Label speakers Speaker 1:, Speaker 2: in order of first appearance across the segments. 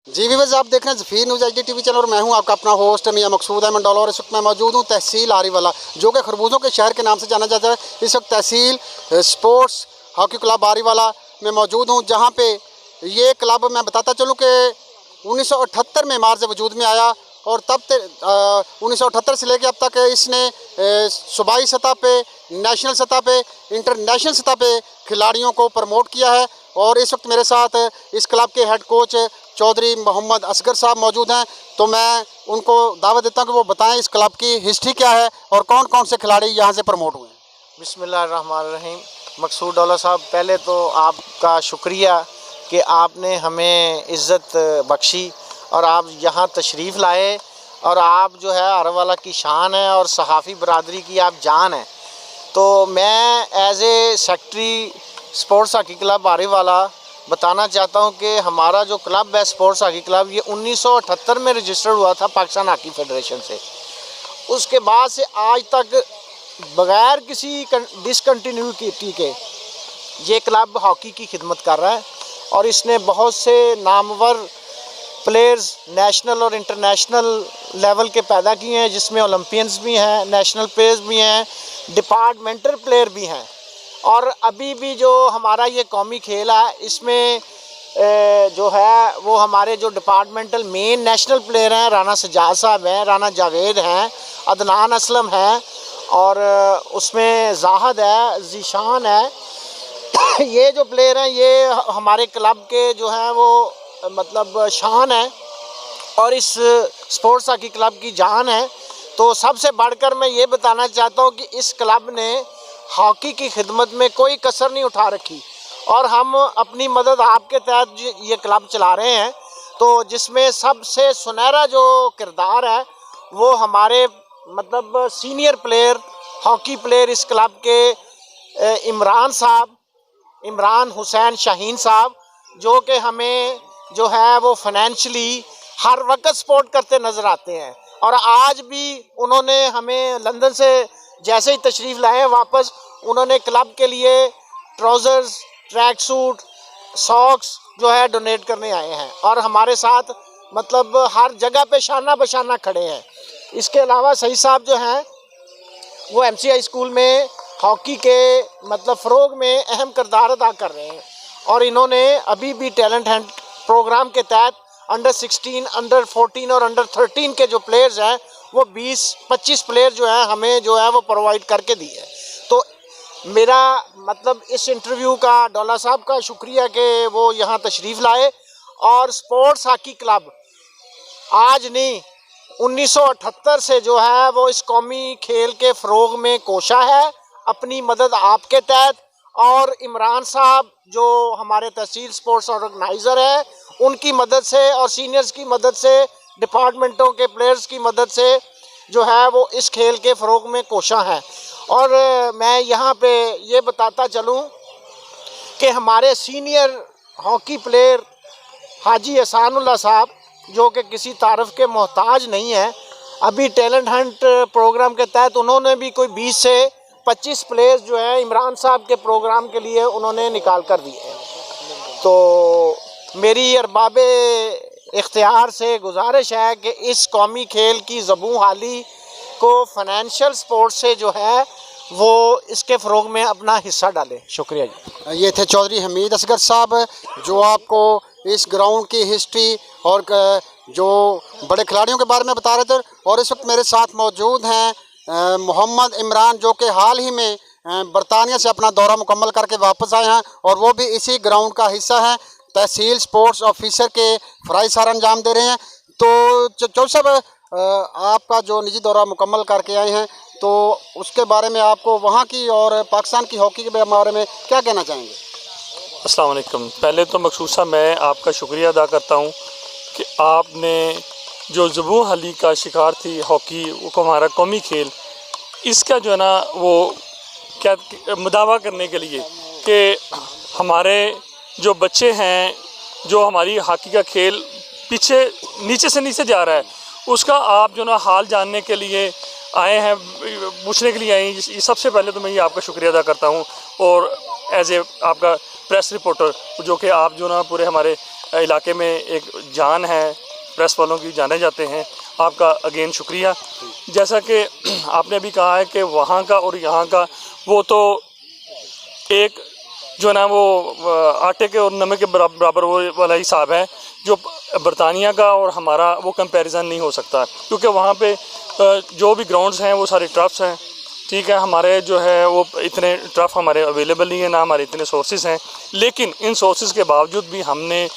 Speaker 1: जी viewers, आप देख रहे हैं ज़फ़ीर न्यूज़ HD टीवी चैनल और मैं हूं आपका अपना होस्ट मियां मकसूद अहमद डॉलर। और इस वक्त मैं मौजूद हूं तहसील आरीवाला, जो कि खरबूजों के शहर के नाम से जाना जाता है। इस वक्त तहसील स्पोर्ट्स हॉकी क्लब आरीवाला में मौजूद हूं, जहां पे ये क्लब मैं बताता चलूं कि 1978 में मार्च वजूद में आया और तब 1978 से लेकर अब तक इसने सूबाई सतह पे, नेशनल सतह पे, इंटरनेशनल सतह पे खिलाड़ियों को प्रमोट किया है। और इस वक्त मेरे साथ इस क्लब के हेड कोच चौधरी मोहम्मद असगर साहब मौजूद हैं, तो मैं उनको दावत देता हूं कि वो बताएं इस क्लब की हिस्ट्री क्या है और कौन कौन से खिलाड़ी यहां से प्रमोट हुए हैं।
Speaker 2: बिस्मिल्लाहिर्रहमानिर्रहीम। मकसूद डॉलर साहब, पहले तो आपका शुक्रिया कि आपने हमें इज़्ज़त बख्शी और आप यहाँ तशरीफ़ लाए। और आप जो है आरीवाला की शान है और सहाफ़ी बरादरी की आप जान हैं। तो मैं as a secretary sports hockey club Ariwala बताना चाहता हूं कि हमारा जो क्लब है स्पोर्ट्स हॉकी क्लब, ये 1978 में रजिस्टर्ड हुआ था पाकिस्तान हॉकी फेडरेशन से। उसके बाद से आज तक बग़ैर किसी डिसकंटिन्यूटी के ये क्लब हॉकी की खिदमत कर रहा है और इसने बहुत से नामवर प्लेयर्स नेशनल और इंटरनेशनल लेवल के पैदा किए हैं, जिसमें ओलंपियंस भी हैं, नेशनल प्लेयर्स भी हैं, डिपार्टमेंटल प्लेयर भी हैं। और अभी भी जो हमारा ये कौमी खेल है, इसमें जो है वो हमारे जो डिपार्टमेंटल मेन नेशनल प्लेयर हैं, राना सजाद साहब हैं, राना जावेद हैं, अदनान असलम हैं और उसमें जाहद है, ज़ीशान है। ये जो प्लेयर हैं ये हमारे क्लब के जो हैं वो मतलब शान है और इस स्पोर्ट्स हॉकी क्लब की जान है। तो सबसे बढ़कर मैं ये बताना चाहता हूँ कि इस क्लब ने हॉकी की खिदमत में कोई कसर नहीं उठा रखी और हम अपनी मदद आपके तहत ये क्लब चला रहे हैं। तो जिसमें सबसे सुनहरा जो किरदार है वो हमारे मतलब सीनियर प्लेयर, हॉकी प्लेयर इस क्लब के इमरान हुसैन शाहीन साहब, जो कि हमें जो है वो फाइनेंशियली हर वक्त सपोर्ट करते नज़र आते हैं। और आज भी उन्होंने हमें लंदन से जैसे ही तशरीफ़ लाए वापस, उन्होंने क्लब के लिए ट्राउज़र्स, ट्रैक सूट, सॉक्स जो है डोनेट करने आए हैं और हमारे साथ मतलब हर जगह पे शाना बशाना खड़े हैं। इसके अलावा सही साहब जो हैं वो MCI स्कूल में हॉकी के मतलब फ़रोग में अहम किरदार अदा कर रहे हैं और इन्होंने अभी भी टैलेंट हंट प्रोग्राम के तहत अंडर 16, अंडर 14 और अंडर 13 के जो प्लेयर्स हैं वो 20-25 प्लेयर जो हैं हमें जो है वो प्रोवाइड करके दिए हैं। तो मेरा मतलब इस इंटरव्यू का डॉला साहब का शुक्रिया कि वो यहाँ तशरीफ़ लाए। और स्पोर्ट्स हॉकी क्लब आज नहीं 1978 से जो है वो इस कौमी खेल के फ़रोग में कोशा है, अपनी मदद आपके तहत। और इमरान साहब जो हमारे तहसील स्पोर्ट्स ऑर्गेनाइज़र है, उनकी मदद से और सीनियर्स की मदद से, डिपार्टमेंटों के प्लेयर्स की मदद से जो है वो इस खेल के फ़रोग में कोशा है। और मैं यहाँ पे ये बताता चलूँ कि हमारे सीनियर हॉकी प्लेयर हाजी एहसानुल्लाह साहब, जो कि किसी तारीफ़ के मोहताज नहीं है, अभी टैलेंट हंट प्रोग्राम के तहत उन्होंने भी कोई 20 से 25 प्लेयर्स जो है इमरान साहब के प्रोग्राम के लिए उन्होंने निकाल कर दिए हैं। तो मेरी अरबाब इख्तियार से गुजारिश है कि इस कौमी खेल की ज़बूं हाली को फाइनेंशियल सपोर्ट से जो है वो इसके फ़रोग में अपना हिस्सा डालें। शुक्रिया जी।
Speaker 1: ये थे चौधरी हमीद असगर साहब, जो आपको इस ग्राउंड की हिस्ट्री और जो बड़े खिलाड़ियों के बारे में बता रहे थे। और इस वक्त मेरे साथ मौजूद हैं मोहम्मद इमरान, जो कि हाल ही में बरतानिया से अपना दौरा मुकम्मल करके वापस आए हैं और वो भी इसी ग्राउंड का हिस्सा हैं, तहसील स्पोर्ट्स ऑफिसर के फ़राइज़ सार अंजाम दे रहे हैं। तो चौधरी साहब, आपका जो निजी दौरा मुकम्मल करके आए हैं, तो उसके बारे में आपको वहाँ की और पाकिस्तान की हॉकी के बारे में क्या कहना चाहेंगे?
Speaker 3: अस्सलाम वालेकुम। पहले तो मकसूद साहब मैं आपका शुक्रिया अदा करता हूँ कि आपने जो ज़बूं हाली का शिकार थी हॉकी को, हमारा कौमी खेल, इसका जो है ना वो क्या मुदावा करने के लिए कि हमारे जो बच्चे हैं, जो हमारी हॉकी का खेल पीछे नीचे से नीचे जा रहा है, उसका आप जो ना हाल जानने के लिए आए हैं, पूछने के लिए आए हैं। सबसे पहले तो मैं ये आपका शुक्रिया अदा करता हूँ और एज ए आपका प्रेस रिपोर्टर, जो कि आप जो ना पूरे हमारे इलाके में एक जान है, प्रेस वालों की जाने जाते हैं, आपका अगेन शुक्रिया। जैसा कि आपने अभी कहा है कि वहाँ का और यहाँ का वो तो एक जो ना वो आटे के और नमक के बराबर वो वाला हिसाब है, जो बरतानिया का और हमारा वो कंपैरिजन नहीं हो सकता, क्योंकि वहाँ पे जो भी ग्राउंड्स हैं वो सारे टर्फ्स हैं, ठीक है। हमारे जो है वो इतने टर्फ हमारे अवेलेबल नहीं है, ना हमारे इतने सोर्सेज हैं, लेकिन इन सोर्सेज के बावजूद भी हमने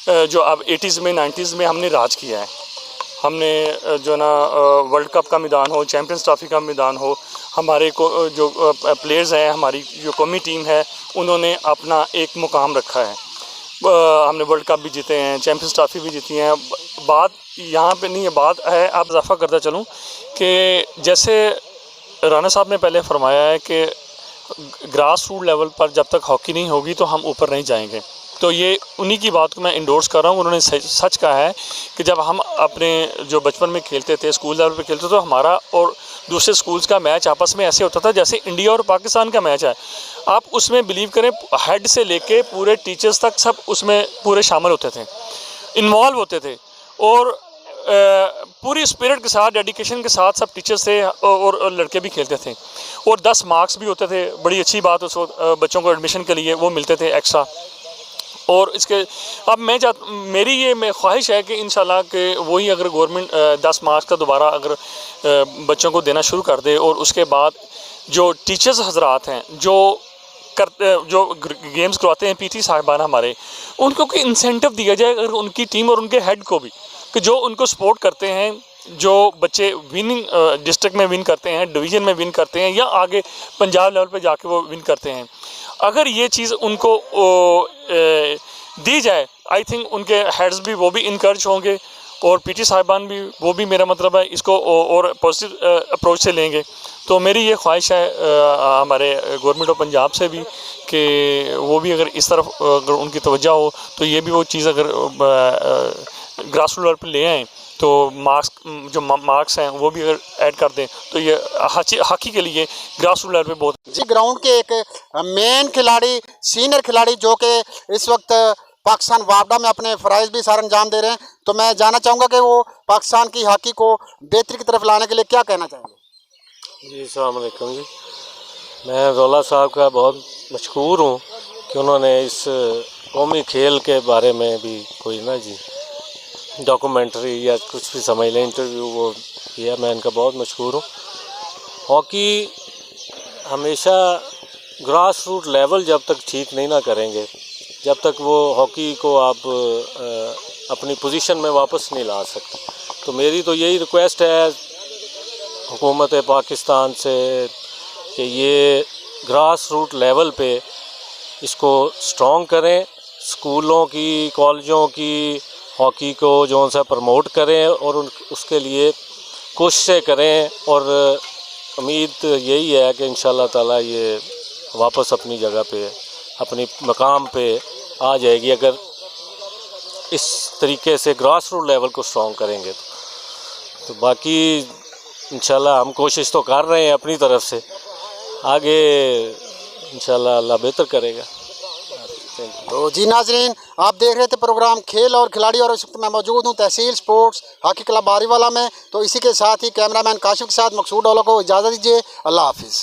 Speaker 3: जो अब 80s में 90s में हमने राज किया है। हमने जो ना वर्ल्ड कप का मैदान हो, चैम्पियंस ट्रॉफी का मैदान हो, हमारे को जो प्लेयर्स हैं, हमारी जो कौमी टीम है, उन्होंने अपना एक मुकाम रखा है। हमने वर्ल्ड कप भी जीते हैं, चैम्पियंस ट्रॉफी भी जीती हैं। बात यहाँ पे नहीं है, बात है, आप इजाफा करता चलूँ कि जैसे राणा साहब ने पहले फरमाया है कि ग्रास रूट लेवल पर जब तक हॉकी नहीं होगी तो हम ऊपर नहीं जाएंगे। तो ये उन्हीं की बात को मैं इंडोर्स कर रहा हूँ। उन्होंने सच कहा है कि जब हम अपने जो बचपन में खेलते थे, स्कूल लेवल पे खेलते थे, तो हमारा और दूसरे स्कूल्स का मैच आपस में ऐसे होता था जैसे इंडिया और पाकिस्तान का मैच है। आप उसमें बिलीव करें, हेड से लेके पूरे टीचर्स तक सब उसमें पूरे शामिल होते थे, इन्वॉल्व होते थे, और पूरी स्पिरिट के साथ, डेडिकेशन के साथ सब टीचर्स थे और लड़के भी खेलते थे। और 10 मार्क्स भी होते थे, बड़ी अच्छी बात उस वक्त बच्चों को एडमिशन के लिए वो मिलते थे एक्स्ट्रा। और इसके अब मेरी ये ख्वाहिश है कि इंशाल्लाह कि वही अगर गवर्नमेंट 10 मार्क्स का दोबारा अगर बच्चों को देना शुरू कर दे, और उसके बाद जो टीचर्स हजरात हैं जो गेम्स करवाते हैं, पीटी साहिबान हमारे, उनको कोई इंसेंटिव दिया जाए अगर उनकी टीम और उनके हेड को भी, कि जो उनको सपोर्ट करते हैं, जो बच्चे विनिंग डिस्ट्रिक्ट में विन करते हैं, डिवीज़न में विन करते हैं, या आगे पंजाब लेवल पे जाके वो विन करते हैं, अगर ये चीज़ उनको दी जाए, आई थिंक उनके हेड्स भी वो भी इनकरेज होंगे, और पीटी साहिबान भी, वो भी मेरा मतलब है इसको और पॉजिटिव अप्रोच से लेंगे। तो मेरी ये ख्वाहिश है हमारे गवर्नमेंट ऑफ पंजाब से भी कि वो भी अगर इस तरफ अगर उनकी तवज्जो हो, तो ये भी वो चीज़ अगर ग्रास रूट लेवल पर ले आएँ, तो मार्क्स हैं वो भी अगर ऐड कर दें, तो ये हॉकी के लिए ग्रास रूट लेवल पे बहुत
Speaker 1: जी। ग्राउंड के एक मेन खिलाड़ी, सीनियर खिलाड़ी, जो कि इस वक्त पाकिस्तान वापडा में अपने फ़राइज़ भी सार अंजाम दे रहे हैं, तो मैं जानना चाहूँगा कि वो पाकिस्तान की हॉकी को बेहतरी की तरफ लाने के लिए क्या कहना चाहेंगे।
Speaker 4: जी अस्सलाम वालेकुम जी। मैं रौला साहब का बहुत मशकूर हूँ कि उन्होंने इस कौमी खेल के बारे में भी कोई ना जी डॉक्यूमेंट्री या कुछ भी समझ लें, इंटरव्यू वो किया। मैं इनका बहुत मशहूर हूँ। हॉकी हमेशा ग्रास रूट लेवल जब तक ठीक नहीं ना करेंगे, जब तक वो हॉकी को आप अपनी पोजीशन में वापस नहीं ला सकते। तो मेरी तो यही रिक्वेस्ट है हुकूमत पाकिस्तान से कि ये ग्रास रूट लेवल पे इसको स्ट्रॉन्ग करें, स्कूलों की, कॉलेजों की हॉकी को जो सा प्रमोट करें और उसके लिए कोशिशें करें। और उम्मीद यही है कि इंशाल्लाह ताला ये वापस अपनी जगह पे, अपनी मकाम पे आ जाएगी अगर इस तरीके से ग्रास रूट लेवल को स्ट्रॉन्ग करेंगे। तो बाकी इंशाल्लाह हम कोशिश तो कर रहे हैं अपनी तरफ से, आगे इंशाल्लाह अल्लाह बेहतर करेगा।
Speaker 1: तो जी नाजरीन, आप देख रहे थे प्रोग्राम खेल और खिलाड़ी, और इस वक्त मैं मौजूद हूँ तहसील स्पोर्ट्स हॉकी क्लब बारीवाला में। तो इसी के साथ ही कैमरामैन काशिफ के साथ मकसूद डोलो को इजाज़त दीजिए। अल्लाह हाफिज़।